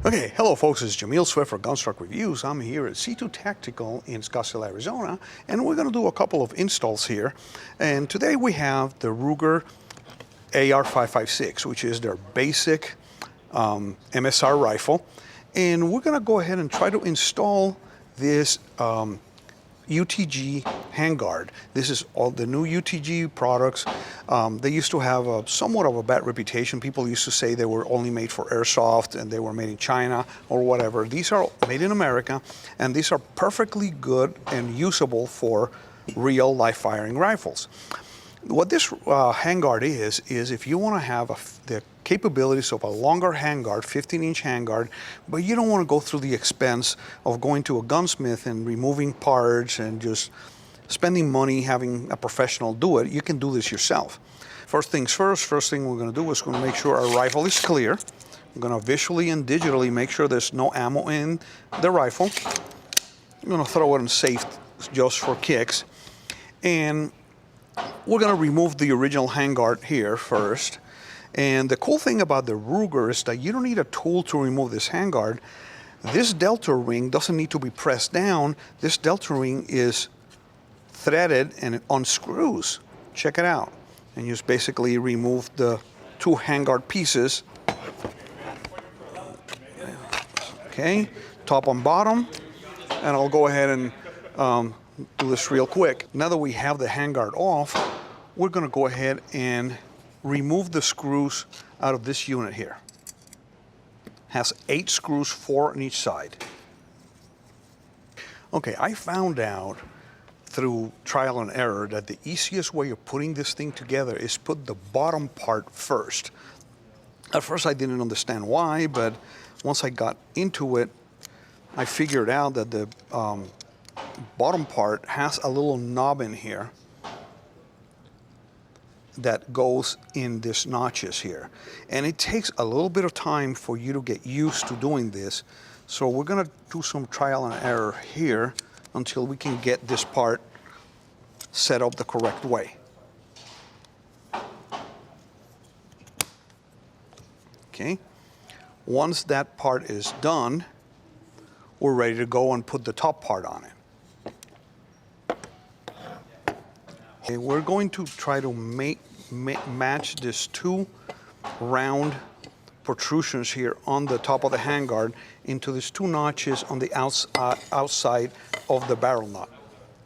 Okay, hello folks, it's Jamil Swift for Gunstock Reviews. I'm here at C2 Tactical in Scottsdale, Arizona, and we're going to do a couple of installs here. And today we have the Ruger AR556, which is their basic MSR rifle. And we're going to go ahead and try to install this UTG Handguard. This is all the new UTG products. They used to have somewhat of a bad reputation. People used to say they were only made for airsoft and they were made in China or whatever. These are made in America, and these are perfectly good and usable for real live firing rifles. What this handguard is if you want to have the capabilities of a longer handguard, 15-inch handguard, but you don't want to go through the expense of going to a gunsmith and removing parts and just spending money having a professional do it, you can do this yourself. First things first, first thing we're going to do is going to make sure our rifle is clear. We're going to visually and digitally make sure there's no ammo in the rifle. I'm going to throw it in safe just for kicks. And we're going to remove the original handguard here first. And the cool thing about the Ruger is that you don't need a tool to remove this handguard. This delta ring doesn't need to be pressed down. This delta ring is threaded and it unscrews. Check it out. And you just basically remove the two handguard pieces. Okay, top and bottom. And I'll go ahead and do this real quick. Now that we have the handguard off, we're going to go ahead and remove the screws out of this unit here. Has 8 screws, 4 on each side. Okay, I found out through trial and error that the easiest way of putting this thing together is put the bottom part first. At first I didn't understand why, but once I got into it, I figured out that the bottom part has a little knob in here that goes in these notches here. And it takes a little bit of time for you to get used to doing this. So we're gonna do some trial and error here until we can get this part set up the correct way. Okay, once that part is done, we're ready to go and put the top part on it. Okay, we're going to try to match these 2 round protrusions here on the top of the handguard into these 2 notches on the outside of the barrel nut.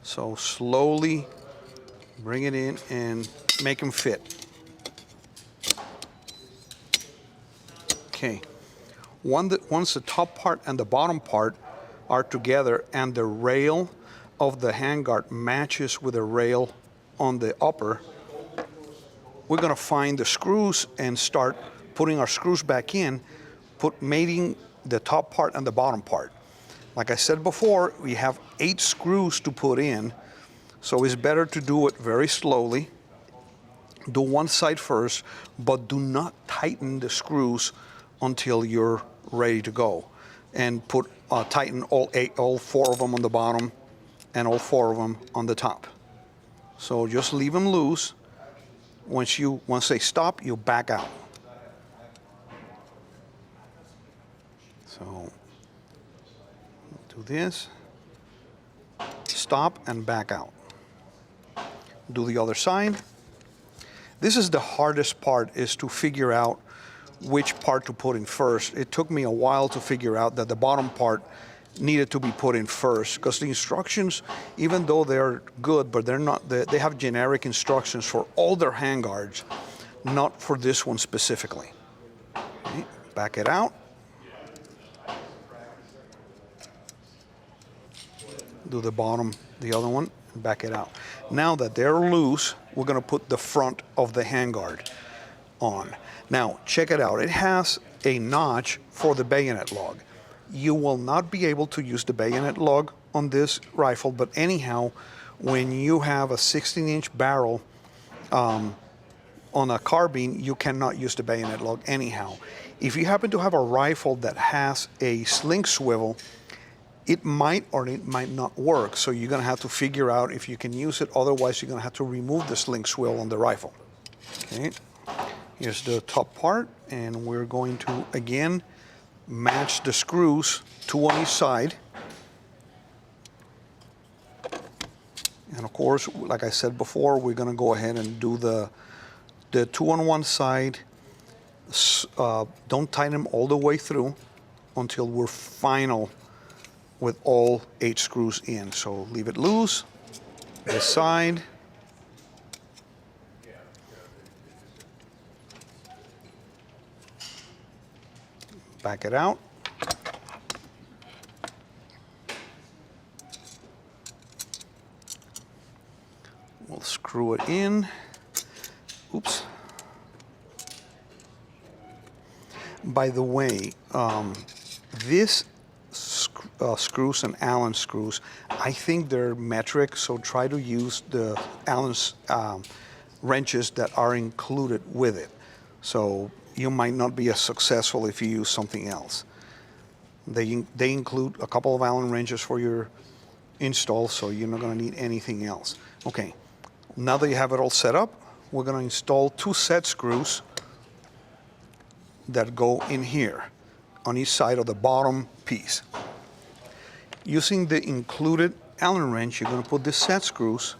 So slowly bring it in and make them fit. Okay, once the top part and the bottom part are together and the rail of the handguard matches with the rail on the upper, we're going to find the screws and start putting our screws back in, mating the top part and the bottom part. Like I said before, we have 8 screws to put in, so it's better to do it very slowly. Do one side first, but do not tighten the screws until you're ready to go. And tighten all 4 of them on the bottom and all 4 of them on the top. So just leave them loose. Once they stop, you back out. So do this, stop and back out. Do the other side. This is the hardest part, is to figure out which part to put in first. It took me a while to figure out that the bottom part needed to be put in first, because the instructions, even though they're good, but they're not, they have generic instructions for all their handguards, not for this one specifically. Okay, back it out. Do the bottom, the other one, and back it out. Now that they're loose, we're going to put the front of the handguard on. Now, check it out. It has a notch for the bayonet lug. You will not be able to use the bayonet lug on this rifle, but anyhow, when you have a 16-inch barrel on a carbine, you cannot use the bayonet lug anyhow. If you happen to have a rifle that has a sling swivel, it might or it might not work, so you're going to have to figure out if you can use it. Otherwise, you're going to have to remove the sling swivel on the rifle. Okay, here's the top part, and we're going to again match the screws, 2 on each side. And of course, like I said before, we're going to go ahead and do the 2 on one side. Don't tighten them all the way through until we're final with all 8 screws in. So leave it loose, this side. Back it out. We'll screw it in. Oops. By the way, this screws and Allen screws, I think they're metric, so try to use the Allen's wrenches that are included with it. So you might not be as successful if you use something else. They include a couple of Allen wrenches for your install, so you're not going to need anything else. Okay, now that you have it all set up, we're going to install 2 set screws that go in here on each side of the bottom piece. Using the included Allen wrench, you're going to put the set screws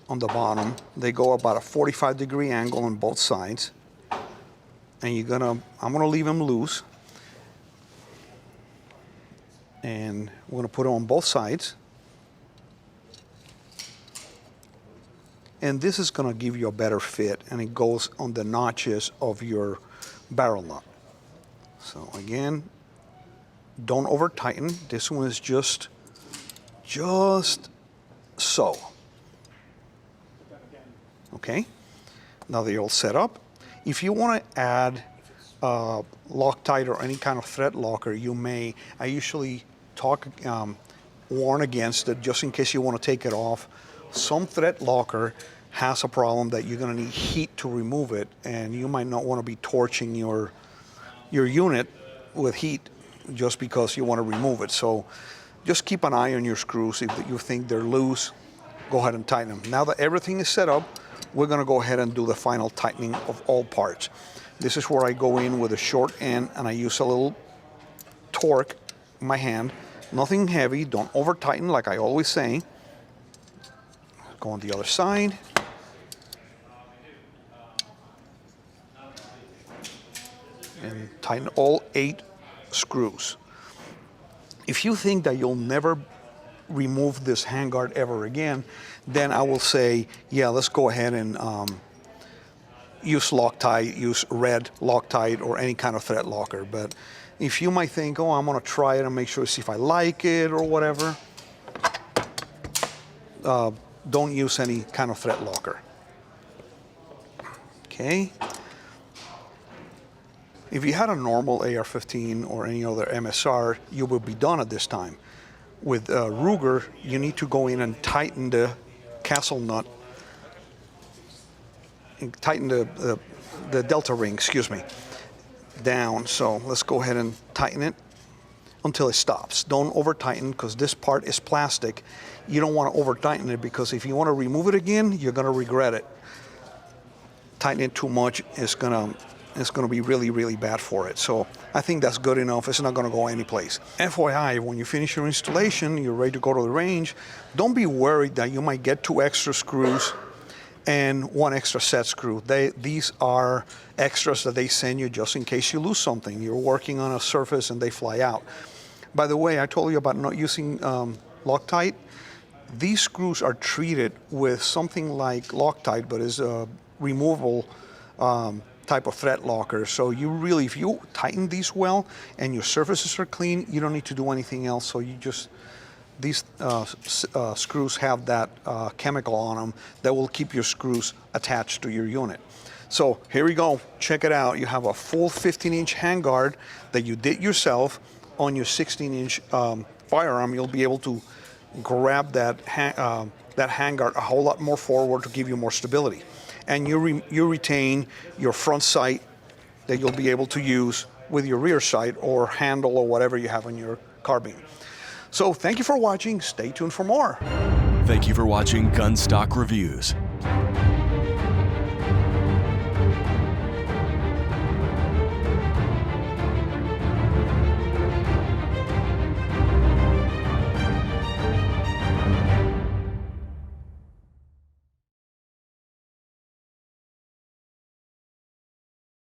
on the bottom. They go about a 45-degree angle on both sides. And I'm gonna leave them loose. And we're gonna put it on both sides. And this is gonna give you a better fit, and it goes on the notches of your barrel nut. So again, don't over tighten. This one is just so. Okay, now they're all set up. If you want to add Loctite or any kind of thread locker, you may. I usually warn against it just in case you want to take it off. Some thread locker has a problem that you're going to need heat to remove it, and you might not want to be torching your unit with heat just because you want to remove it. So just keep an eye on your screws. If you think they're loose, go ahead and tighten them. Now that everything is set up, we're going to go ahead and do the final tightening of all parts. This is where I go in with a short end and I use a little torque in my hand. Nothing heavy, don't over tighten like I always say. Go on the other side. And tighten all 8 screws. If you think that you'll never remove this handguard ever again, then I will say, yeah, let's go ahead and use Loctite, use red Loctite or any kind of thread locker. But if you might think, oh, I'm gonna try it and make sure, see if I like it or whatever, don't use any kind of thread locker. Okay. If you had a normal AR-15 or any other MSR, you would be done at this time. With Ruger, you need to go in and tighten the castle nut, and tighten the delta ring, excuse me, down. So let's go ahead and tighten it until it stops. Don't over tighten, because this part is plastic. You don't want to over tighten it, because if you want to remove it again, you're going to regret it. Tightening it too much is going to be really, really bad for it. So I think that's good enough. It's not going to go anyplace. FYI, when you finish your installation, you're ready to go to the range, don't be worried that you might get 2 extra screws and 1 extra set screw. These are extras that they send you just in case you lose something. You're working on a surface and they fly out. By the way, I told you about not using Loctite. These screws are treated with something like Loctite, but is a removable type of thread locker. So you really, if you tighten these well and your surfaces are clean, you don't need to do anything else. So you just, these screws have that chemical on them that will keep your screws attached to your unit. So here we go, check it out. You have a full 15-inch handguard that you did yourself on your 16-inch firearm. You'll be able to grab that handguard a whole lot more forward to give you more stability. And you retain your front sight that you'll be able to use with your rear sight or handle or whatever you have on your carbine. So thank you for watching. Stay tuned for more. Thank you for watching Gun Stock Reviews.